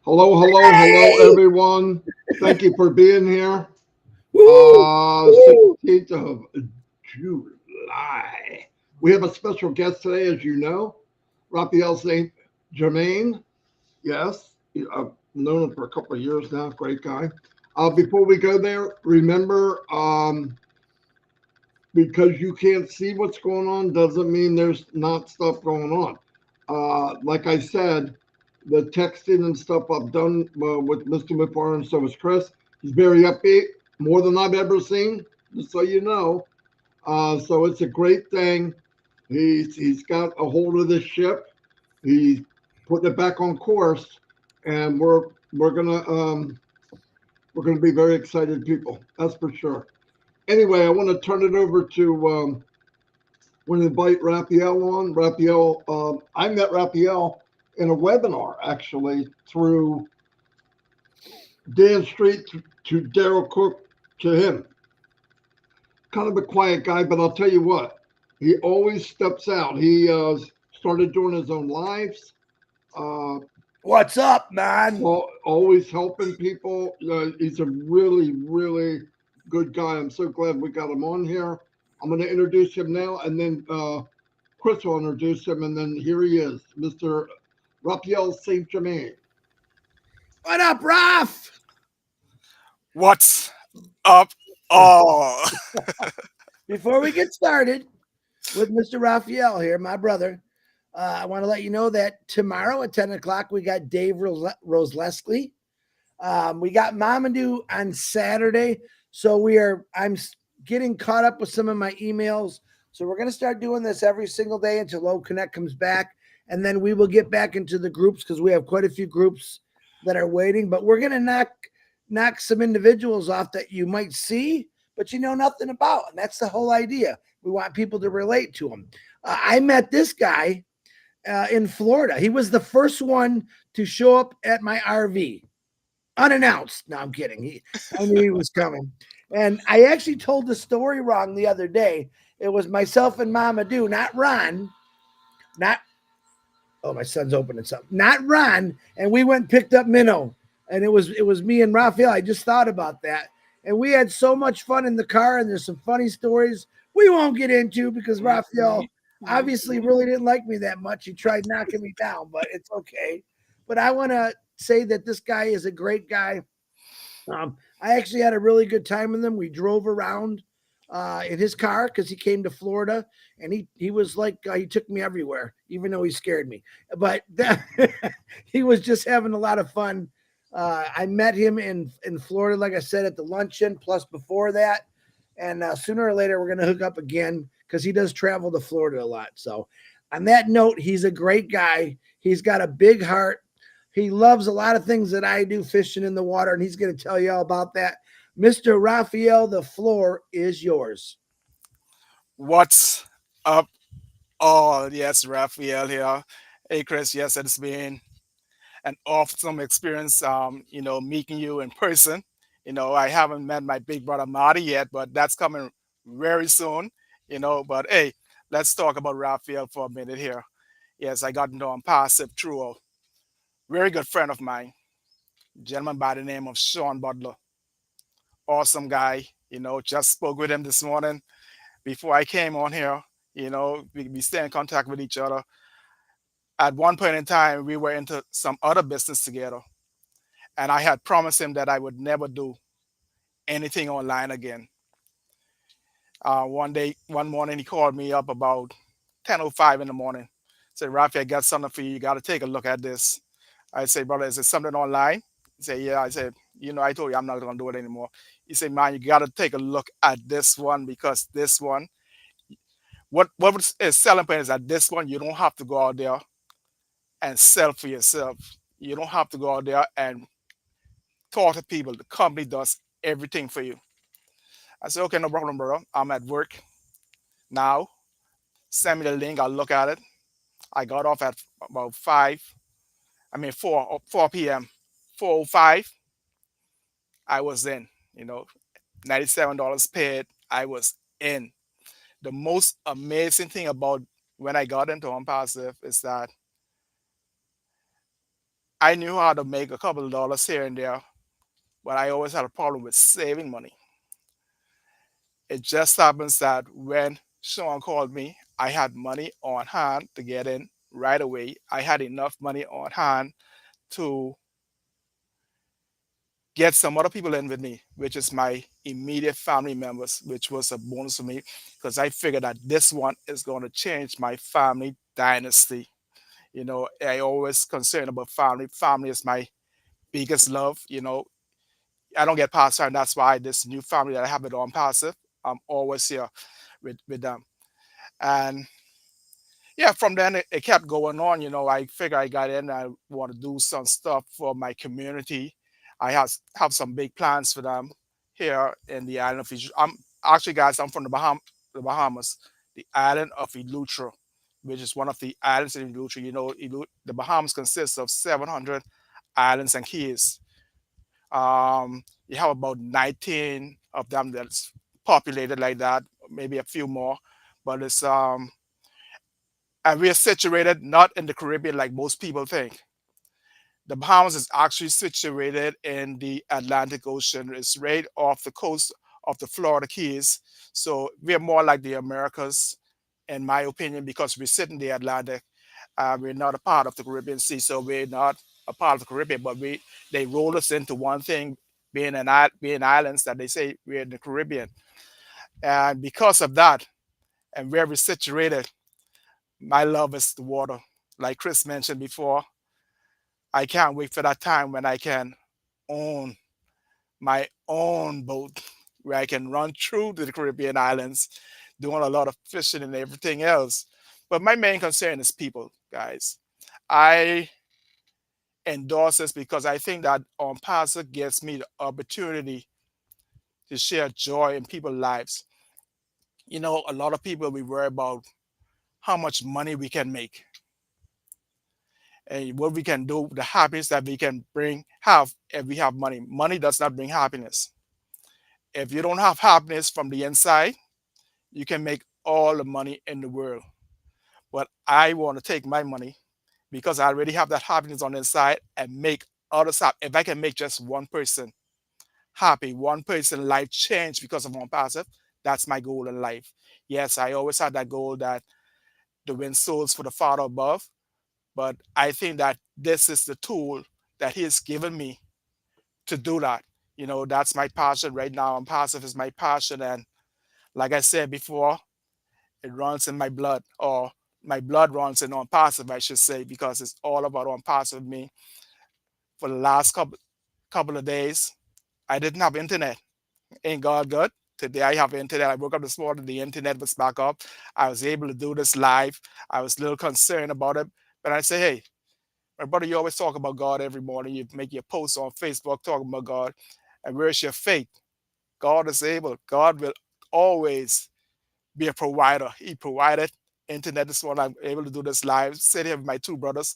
Hello, hello, hello, everyone. Thank you for being here. Woo! Woo! 16th of July. We have a special guest today, as you know, Raphael St. Germain. Yes, I've known him for a couple of years now. Great guy. Before we go there, remember, because you can't see what's going on doesn't mean there's not stuff going on. Like I said, the texting and stuff I've done with Mr. McFarland, so is Chris. He's very upbeat, more than I've ever seen, just so you know. So it's a great thing. He's got a hold of this ship. He's putting it back on course, and we're gonna be very excited people. That's for sure. Anyway, I want to turn it over to want to invite Raphael on. Raphael, I met Raphael in a webinar actually through Dan Street to Daryl Cook to him. Kind of a quiet guy, but I'll tell you what, he always steps out. He started doing his own lives. Uh, What's up, man? Always helping people. He's a really, really good guy. I'm so glad we got him on here. I'm going to introduce him now, and then Chris will introduce him, and then here he is, Mr. Raphael St. Germain. What up, Raph? What's up, all? Before we get started with Mr. Raphael here, my brother, I want to let you know that tomorrow at 10 o'clock, we got Dave Roslesky. We got Mamadou on Saturday. So I'm getting caught up with some of my emails. So we're going to start doing this every single day until Low Connect comes back. And then we will get back into the groups because we have quite a few groups that are waiting. But we're going to knock some individuals off that you might see, but you know nothing about. And that's the whole idea. We want people to relate to them. I met this guy in Florida. He was the first one to show up at my RV, unannounced. No, I'm kidding. I knew he was coming. And I actually told the story wrong the other day. It was myself and Mamadou, not Ron, my son's opening something, not Ron. And we went and picked up Minnow. And it was me and Raphael. I just thought about that. And we had so much fun in the car. And there's some funny stories we won't get into because Raphael obviously really didn't like me that much. He tried knocking me down, but it's okay. But I want to say that this guy is a great guy. I actually had a really good time with him. We drove around in his car because he came to Florida, and he was like he took me everywhere, even though he scared me. But he was just having a lot of fun. I met him in Florida, like I said, at the luncheon, plus before that. And sooner or later, we're going to hook up again because he does travel to Florida a lot. So on that note, he's a great guy. He's got a big heart. He loves a lot of things that I do, fishing in the water, and he's going to tell you all about that. Mr. Raphael, the floor is yours. What's up, all? Yes, Raphael here. Hey, Chris. Yes, it's been an awesome experience. Meeting you in person. I haven't met my big brother Marty yet, but that's coming very soon. But hey, let's talk about Raphael for a minute here. Yes, I got to know him passive through a very good friend of mine, gentleman by the name of Sean Butler. Awesome guy. Just spoke with him this morning before I came on here. We stay in contact with each other. At one point in time, we were into some other business together. And I had promised him that I would never do anything online again. One morning, he called me up about 10:05 in the morning. Said, Rafi, I got something for you. You got to take a look at this. I said, brother, is it something online? He said, yeah. I said, I told you I'm not going to do it anymore. He said, man, you got to take a look at this one because this one, what is selling point is that this one, you don't have to go out there and sell for yourself. You don't have to go out there and talk to people. The company does everything for you. I said, okay, no problem, bro. I'm at work now. Send me the link. I'll look at it. I got off at about 4 p.m. 4:05. I was in, $97 paid. I was in. The most amazing thing about when I got into ONPASSIVE is that I knew how to make a couple of dollars here and there, but I always had a problem with saving money. It just happens that when Sean called me, I had money on hand to get in right away. I had enough money on hand to get some other people in with me, which is my immediate family members, which was a bonus for me because I figured that this one is going to change my family dynasty. You know, I always concerned about family. Family is my biggest love. You know, I don't get past her, and that's why this new family that I have with on passive, I'm always here with them. And yeah, from then it kept going on. You know, I figured I got in. I want to do some stuff for my community. I have some big plans for them here in the island of Fiji. I'm actually, guys, I'm from the Bahamas, the island of Eleuthera, which is one of the islands in Eleuthera. You know, the Bahamas consists of 700 islands and keys. You have about 19 of them that's populated like that, maybe a few more, but it's and we are situated not in the Caribbean like most people think. The Bahamas is actually situated in the Atlantic Ocean. It's right off the coast of the Florida Keys. So we're more like the Americas, in my opinion, because we sit in the Atlantic. We're not a part of the Caribbean Sea, so we're not a part of the Caribbean. But they roll us into one thing, being islands, that they say we're in the Caribbean. And because of that, and where we're situated, my love is the water. Like Chris mentioned before, I can't wait for that time when I can own my own boat where I can run through the Caribbean islands, doing a lot of fishing and everything else. But my main concern is people, guys. I endorse this because I think that ONPASSIVE gives me the opportunity to share joy in people's lives. You know, a lot of people we worry about how much money we can make and what we can do, the happiness that we can have if we have money. Money does not bring happiness. If you don't have happiness from the inside, you can make all the money in the world. But I want to take my money because I already have that happiness on the inside and make others happy. If I can make just one person happy, one person life change because of ONPASSIVE, that's my goal in life. Yes, I always had that goal that to win souls for the Father above. But I think that this is the tool that He has given me to do that. You know, that's my passion right now. ONPASSIVE is my passion. And like I said before, it runs in my blood, or my blood runs in ONPASSIVE, I should say, because it's all about ONPASSIVE me. For the last couple of days, I didn't have internet. Ain't God good? Today I have internet. I woke up this morning, the internet was back up. I was able to do this live. I was a little concerned about it, but I say, hey, my brother, you always talk about God every morning. You make your posts on Facebook talking about God. And where's your faith? God is able. God will always be a provider. He provided internet this morning. I'm able to do this live. Sit here with my two brothers.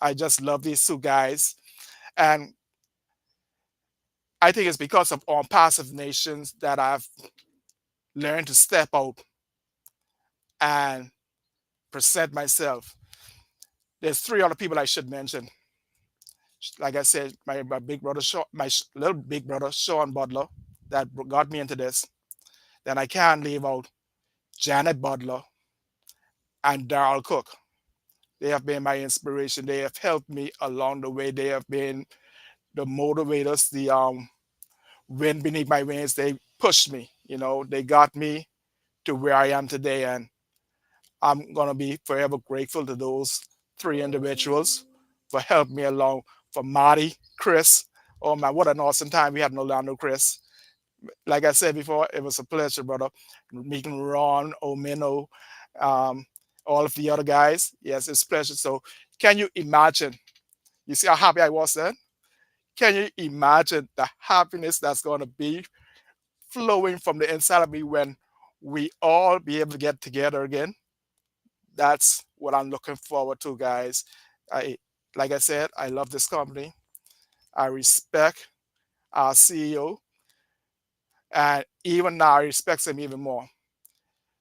I just love these two guys. And I think it's because of all passive nations that I've learned to step out and present myself. There's three other people I should mention. Like I said, my big brother, little big brother, Sean Butler, that got me into this. Then I can't leave out Janet Butler and Darrell Cook. They have been my inspiration. They have helped me along the way. They have been the motivators, the wind beneath my wings. They pushed me. You know, they got me to where I am today, and I'm gonna be forever grateful to those three individuals for helping me along. For Marty, Chris. Oh man, what an awesome time we had in Orlando, Chris. Like I said before, it was a pleasure, brother. Meeting Ron, Omino, um, all of the other guys. Yes, it's a pleasure. So can you imagine? You see how happy I was then? Can you imagine the happiness that's going to be flowing from the inside of me when we all be able to get together again? That's what I'm looking forward to, guys. I, like I said, I love this company. I respect our CEO, and even now I respect him even more.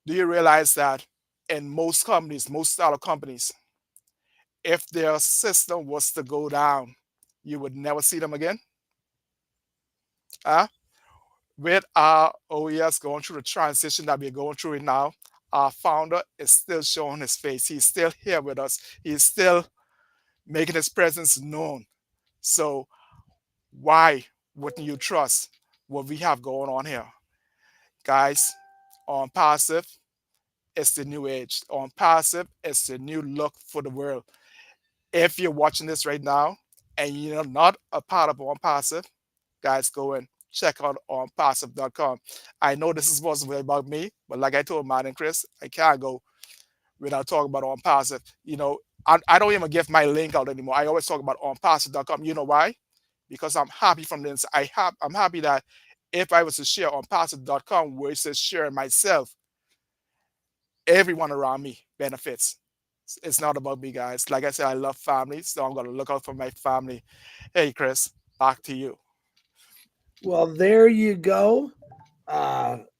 Do you realize that in most companies, most startup companies, if their system was to go down, you would never see them again. With our OES going through the transition that we're going through it now, our founder is still showing his face. He's still here with us. He's still making his presence known. So why wouldn't you trust what we have going on here? Guys, on passive, it's the new age. On passive, it's the new look for the world. If you're watching this right now and you're not a part of On Passive, guys, go and check out onpassive.com. I know this is supposed to be about me, but like I told Matt and Chris, I can't go without talking about On Passive. I don't even give my link out anymore. I always talk about onpassive.com. You know why? Because I'm happy from this. I'm happy that if I was to share onpassive.com where it says share myself, everyone around me benefits. It's not about me, guys. Like I said, I love family, so I'm gonna look out for my family. Hey, Chris, back to you. Well, there you go.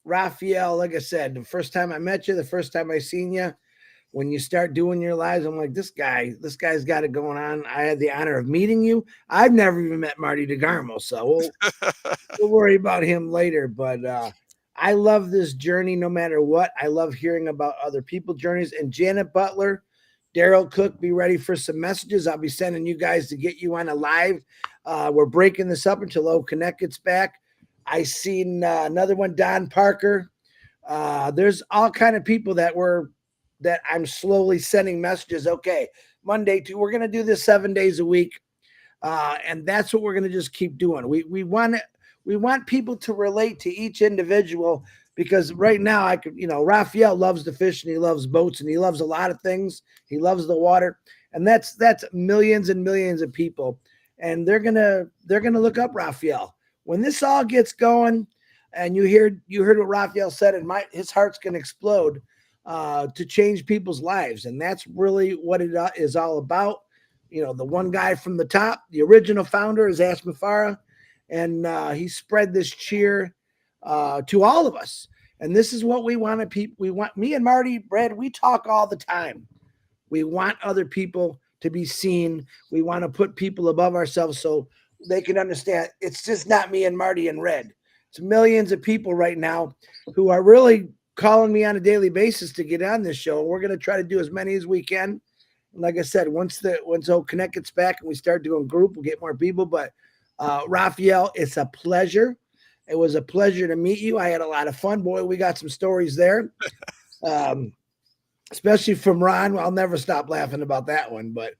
Raphael, like I said, the first time I met you, the first time I seen you, when you start doing your lives, I'm like, this guy's got it going on. I had the honor of meeting you. I've never even met Marty DeGarmo, so we'll worry about him later. But I love this journey no matter what. I love hearing about other people's journeys. And Janet Butler, Daryl Cook, be ready for some messages. I'll be sending you guys to get you on a live. We're breaking this up until O Connect gets back. I seen another one, Don Parker. There's all kind of people that I'm slowly sending messages. Okay, Monday, we're going to do this 7 days a week. And that's what we're going to just keep doing. We want people to relate to each individual, because right now Raphael loves to fish and he loves boats and he loves a lot of things. He loves the water, and that's millions and millions of people. And they're going to look up Raphael when this all gets going. And you heard what Raphael said, and his heart's going to explode to change people's lives. And that's really what it is all about. The one guy from the top, the original founder, is Ash Mafara, and he spread this cheer to all of us. And this is what we want to we want. Me and Marty, Brad, we talk all the time. We want other people to be seen. We want to put people above ourselves so they can understand it's just not me and Marty in red. It's millions of people right now who are really calling me on a daily basis to get on this show. We're going to try to do as many as we can. Like I said, once O Connect gets back and we start doing group, we'll get more people. But Raphael, it's a pleasure. It was a pleasure to meet you. I had a lot of fun. Boy, we got some stories there, especially from Ron. I'll never stop laughing about that one. But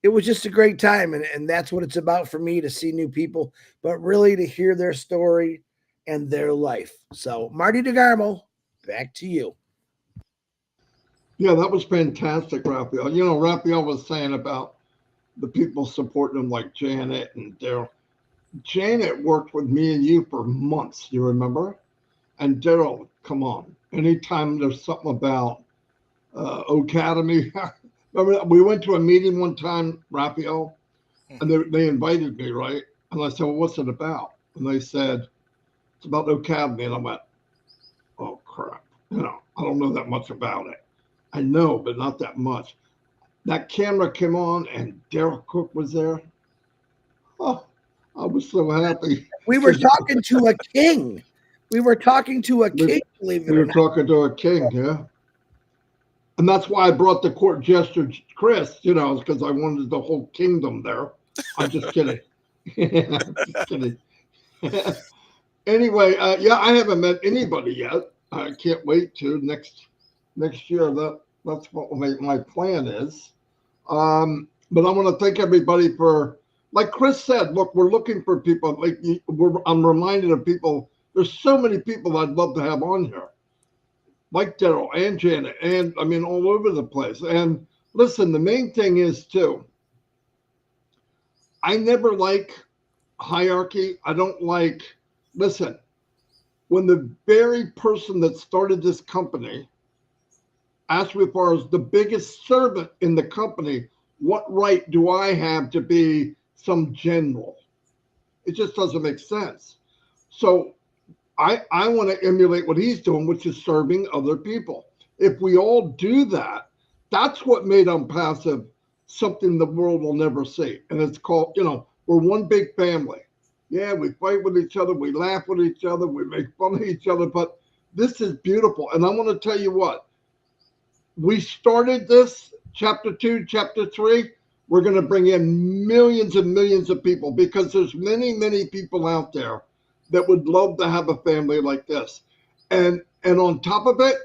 it was just a great time. And that's what it's about for me, to see new people, but really to hear their story and their life. So, Marty DeGarmo, back to you. Yeah, that was fantastic, Raphael. Raphael was saying about the people supporting him, like Janet and Daryl. Janet worked with me and you for months, you remember? And Daryl, come on. Anytime there's something about Academy, remember we went to a meeting one time, Raphael, and they invited me, right? And I said, well, what's it about? And they said, it's about Academy. And I went, oh, crap. I don't know that much about it. I know, but not that much. That camera came on and Daryl Cook was there. Oh, I was so happy. We were talking to a king. We were talking to a king, believe it or not. We were talking to a king, yeah. And that's why I brought the court jester, Chris, because I wanted the whole kingdom there. I'm just kidding. Just kidding. Anyway, yeah, I haven't met anybody yet. I can't wait to next year. That's what my plan is. But I want to thank everybody for, like Chris said, look, we're looking for people. I'm reminded of people. There's so many people I'd love to have on here, like Daryl and Janet, and all over the place. And listen, the main thing is too, I never like hierarchy. I don't like, listen, when the very person that started this company asked me if I was the biggest servant in the company, what right do I have to be some general? It just doesn't make sense. So I want to emulate what he's doing, which is serving other people. If we all do that, that's what made ONPASSIVE something the world will never see. And it's called, you know, we're one big family. Yeah, we fight with each other, we laugh with each other, we make fun of each other, but this is beautiful. And I want to tell you what, we started this chapter 2, chapter 3. We're going to bring in millions and millions of people because there's many, many people out there that would love to have a family like this. And on top of it,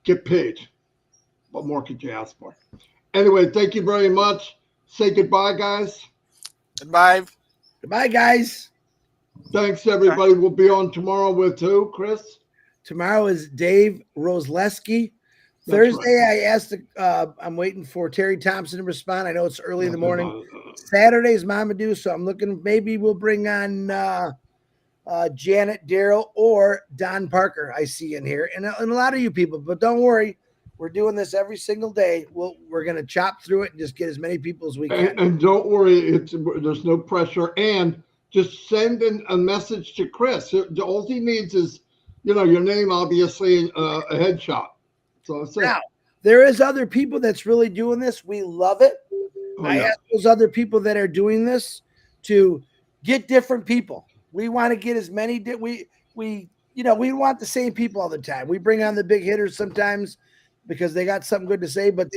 get paid. What more could you ask for? Anyway, thank you very much. Say goodbye, guys. Goodbye. Goodbye, guys. Thanks, everybody. We'll be on tomorrow with who, Chris? Tomorrow is Dave Rosleski. Thursday, I asked, I'm waiting for Terry Thompson to respond. I know it's early in the morning. Saturday's Mamadou, so I'm looking, maybe we'll bring on Janet Darrell or Don Parker, I see in here, and a lot of you people. But don't worry, we're doing this every single day. We're going to chop through it and just get as many people as we can. And don't worry, there's no pressure. And just send a message to Chris. All he needs is, you know, your name, obviously, a headshot. So that's it. Now, there is other people that's really doing this. We love it. I ask those other people that are doing this to get different people. We want to get as many. We want the same people all the time. We bring on the big hitters sometimes because they got something good to say, but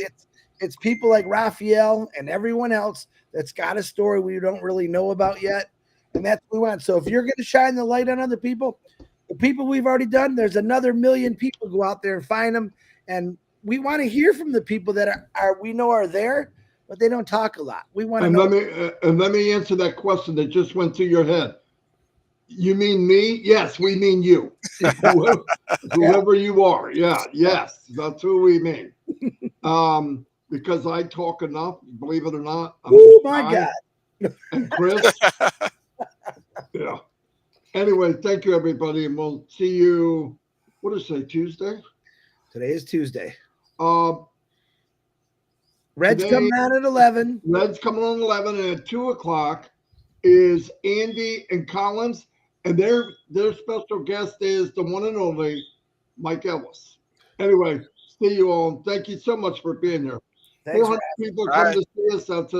it's people like Rapheal and everyone else that's got a story we don't really know about yet, and that's what we want. So if you're going to shine the light on other people, the people we've already done, there's another million people. Go out there and find them. And we want to hear from the people that we know are there, but they don't talk a lot. We want to know. Let me answer that question that just went through your head. You mean me? Yes, we mean you. Whoever you are. Yeah, yes, that's who we mean. Because I talk enough, believe it or not. Oh my God. And Chris. Yeah. Anyway, thank you, everybody, and we'll see you. What did I say? Tuesday. Today is Tuesday. Red's coming on at 11. Red's coming on 11, and at 2 o'clock is Andy and Collins, and their special guest is the one and only Mike Ellis. Anyway, see you all. Thank you so much for being here. Thanks, 400 people come to see us. That's it.